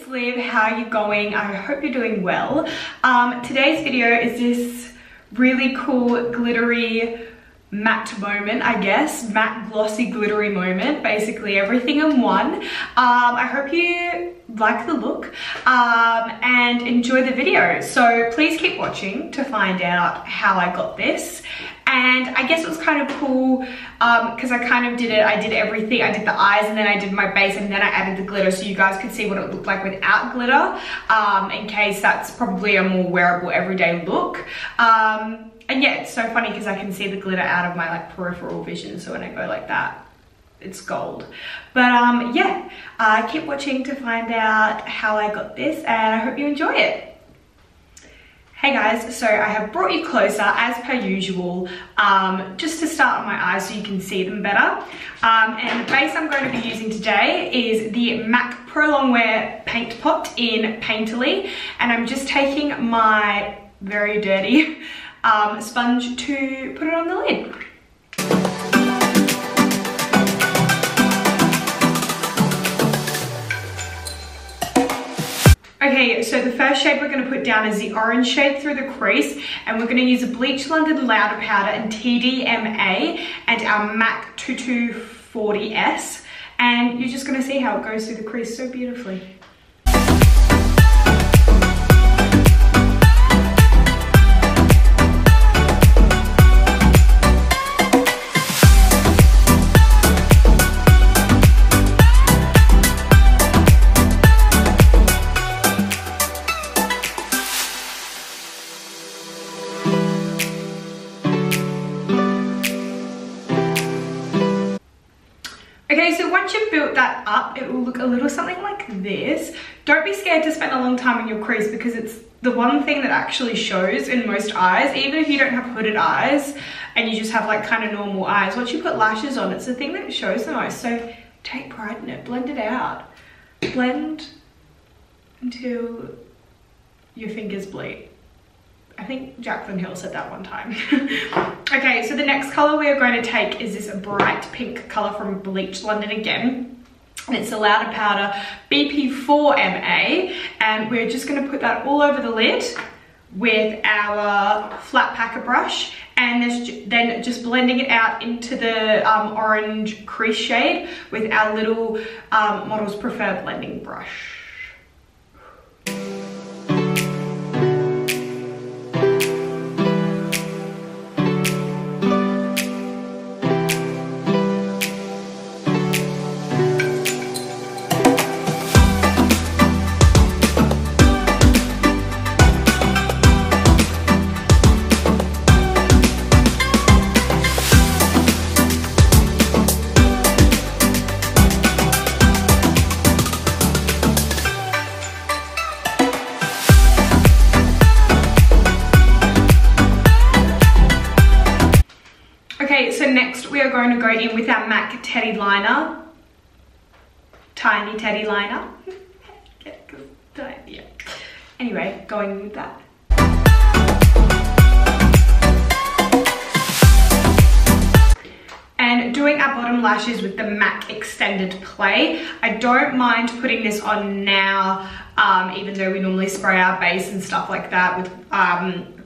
it's Liv. How are you going? I hope you're doing well. Today's video is this really cool glittery matte moment, I guess. Matte glossy glittery moment, basically everything in one. I hope you like the look and enjoy the video. So please keep watching to find out how I got this. And I guess it was kind of cool because I kind of did it. I did everything. I did the eyes and then I did my base and then I added the glitter so you guys could see what it looked like without glitter, in case that's probably a more wearable everyday look. And yeah, it's so funny because I can see the glitter out of my like peripheral vision. So when I go like that, it's gold. But yeah, keep watching to find out how I got this and I hope you enjoy it. Hey guys, so I have brought you closer as per usual, just to start on my eyes so you can see them better. And the base I'm going to be using today is the MAC Pro Longwear Paint Pot in Painterly. And I'm just taking my very dirty sponge to put it on the lid. Okay, so the first shade we're going to put down is the orange shade through the crease, and we're going to use a Bleach London Louder Powder in TDMA and our MAC 2240S, and you're just going to see how it goes through the crease so beautifully. Okay, so once you've built that up, it will look a little something like this. Don't be scared to spend a long time on your crease because it's the one thing that actually shows in most eyes, even if you don't have hooded eyes and you just have like kind of normal eyes. Once you put lashes on, it's the thing that shows the most. So take pride in it, blend it out. Blend until your fingers bleed. I think Jacqueline Hill said that one time. Okay, so the next color we are going to take is this bright pink color from Bleach London again. And it's a Louder Powder BP4MA. And we're just going to put that all over the lid with our flat packer brush. And then just blending it out into the orange crease shade with our little Model's Preferred blending brush. Okay, so next we are going to go in with our MAC Teddy Liner. Tiny Teddy Liner. Yeah. Anyway, going in with that. And doing our bottom lashes with the MAC Extended Play. I don't mind putting this on now, even though we normally spray our base and stuff like that with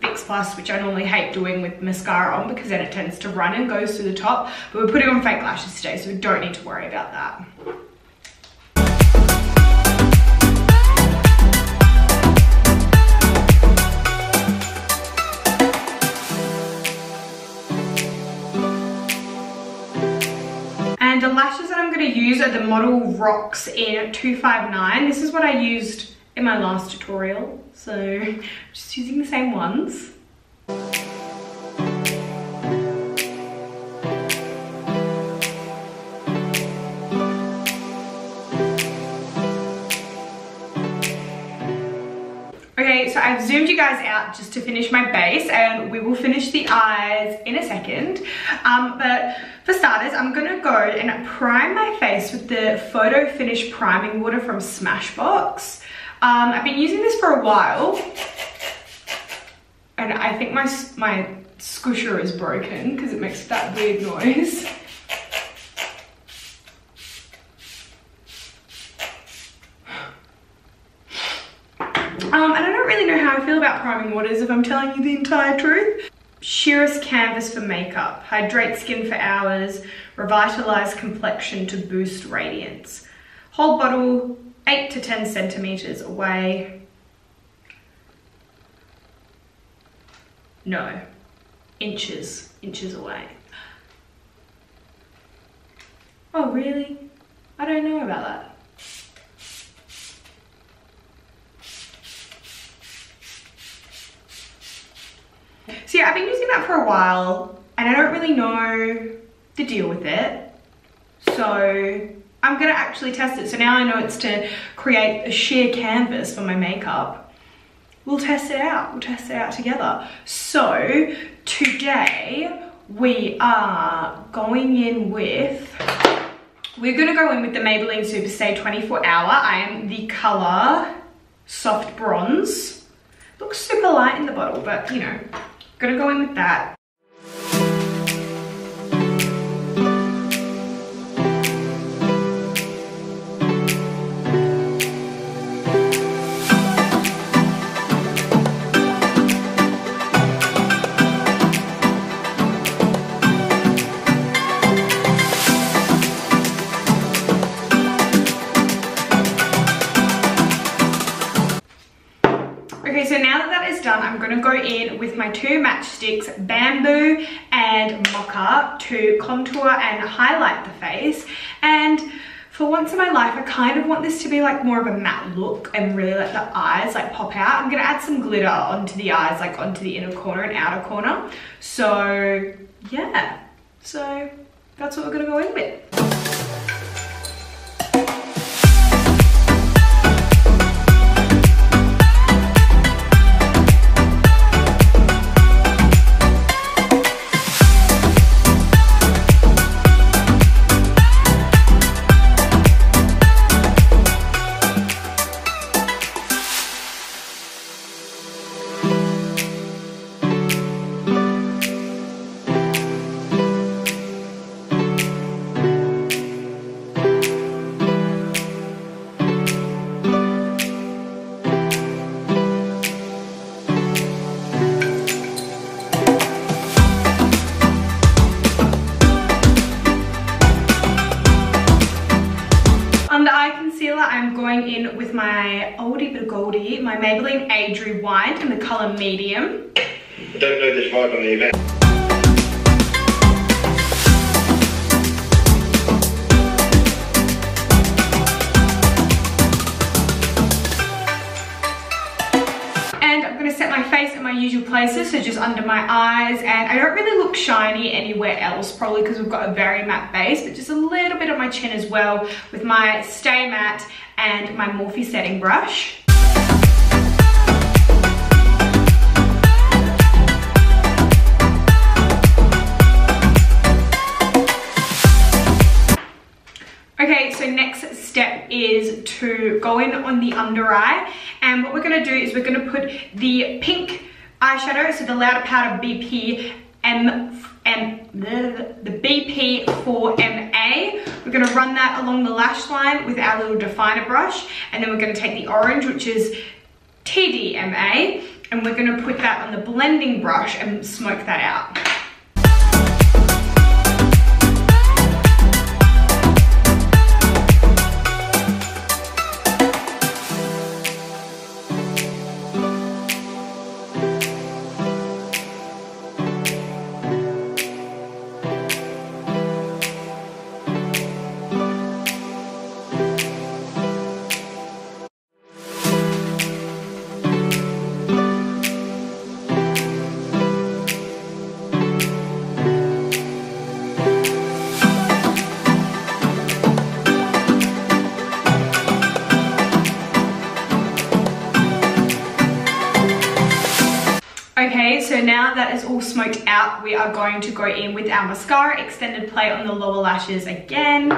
Fix Plus, which I normally hate doing with mascara on because then it tends to run and goes to the top. But we're putting on fake lashes today, so we don't need to worry about that. And the lashes that I'm going to use are the Model Rocks in 259. This is what I used in my last tutorial, so I'm just using the same ones. Okay, so I've zoomed you guys out just to finish my base and we will finish the eyes in a second. But for starters, I'm gonna go and prime my face with the Photo Finish Priming Water from Smashbox. I've been using this for a while and I think my squisher is broken because it makes that weird noise. sparkling waters if I'm telling you the entire truth. Sheerest canvas for makeup. Hydrate skin for hours. Revitalize complexion to boost radiance. Whole bottle 8 to 10 centimeters away. No, inches away. Oh really? I don't know about that. So yeah, I've been using that for a while and I don't really know the deal with it. So I'm gonna actually test it. So now I know it's to create a sheer canvas for my makeup. We'll test it out. We'll test it out together. So today we are going in with, we're gonna go in with the Maybelline Super Stay 24 Hour. I am the color Soft Bronze. Looks super light in the bottle, but you know, gonna go in with that. Okay, so now that that is done, I'm going to go in with my two matchsticks, Bamboo and Mocha, to contour and highlight the face. And for once in my life, I kind of want this to be like more of a matte look and really let the eyes like pop out. I'm going to add some glitter onto the eyes, like onto the inner corner and outer corner. So yeah, so that's what we're going to go in with. I'm going in with my oldie but goldie, my Maybelline Age Rewind in the colour Medium. I don't know this vibe on the event. And I'm going to set my face in my usual places, so just under my eyes, and I don't really look shiny anywhere else, probably because we've got a very matte base, but just a little bit on my chin as well with my Stay Matte and my Morphe setting brush. Okay, so next step is to go in on the under eye, and what we're going to do is we're going to put the pink eyeshadow, so the Louder Powder BP the BP4MA. We're going to run that along the lash line with our little definer brush, and then we're going to take the orange, which is TDMA, and we're going to put that on the blending brush and smoke that out. Okay, so now that is all smoked out, we are going to go in with our mascara, extended play on the lower lashes again.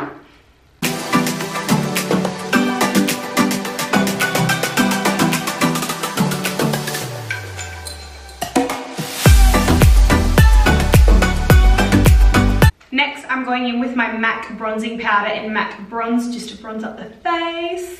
Next, I'm going in with my MAC bronzing powder in Matte Bronze, just to bronze up the face.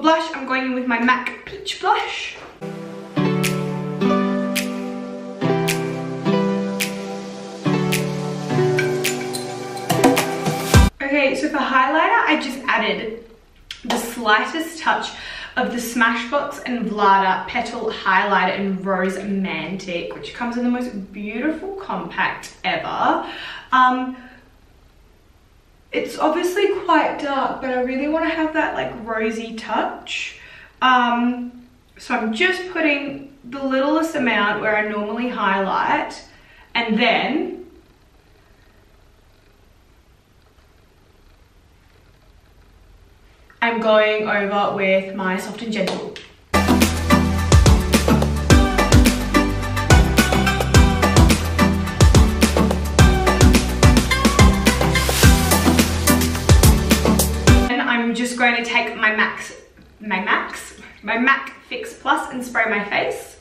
blush, I'm going in with my MAC Peach Blush. Okay, so for highlighter, I just added the slightest touch of the Smashbox and Vlada Petal Highlighter in Rose Mantic, which comes in the most beautiful compact ever. It's obviously quite dark, but I really want to have that like rosy touch. So I'm just putting the littlest amount where I normally highlight, and then I'm going over with my Soft and Gentle. And I'm just going to take my MAC Fix Plus and spray my face.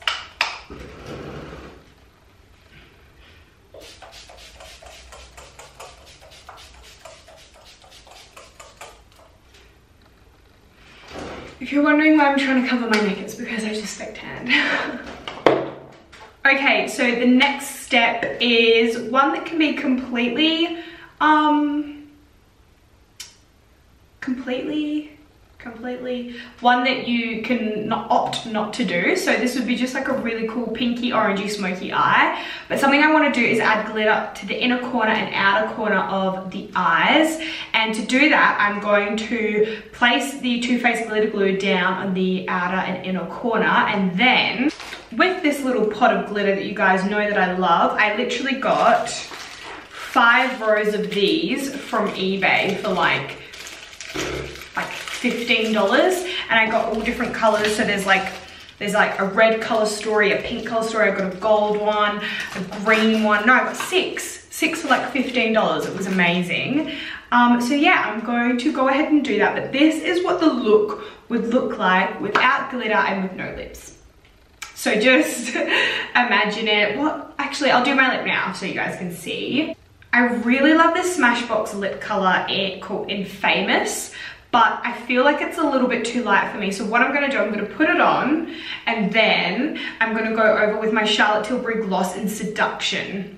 If you're wondering why I'm trying to cover my neck, it's because I just fake tanned. Okay, so the next step is one that can be completely one that you can opt not to do. So this would be just like a really cool pinky orangey smoky eye, but something I want to do is add glitter to the inner corner and outer corner of the eyes. And to do that, I'm going to place the Too Faced glitter glue down on the outer and inner corner, and then with this little pot of glitter that you guys know that I love, I literally got 5 rows of these from eBay for like $15, and I got all different colors. So there's like a red color story, a pink color story, I got a gold one, a green one. No, I got six for like $15. It was amazing. So yeah, I'm going to go ahead and do that, but this is what the look would look like without glitter and with no lips. So just imagine it. Well, actually I'll do my lip now so you guys can see. I really love this Smashbox lip color called Infamous, but I feel like it's a little bit too light for me. So what I'm gonna do, I'm gonna put it on, and then I'm gonna go over with my Charlotte Tilbury Gloss in Seduction.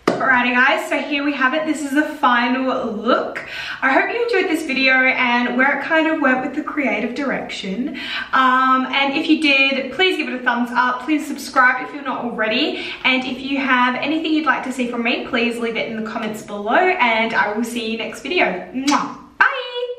Alrighty guys, so here we have it. This is the final look. I hope you enjoyed this video and where it kind of went with the creative direction. And if you did, please give it a thumbs up. Please subscribe if you're not already. And if you have anything you'd like to see from me, please leave it in the comments below, and I will see you next video. Mwah!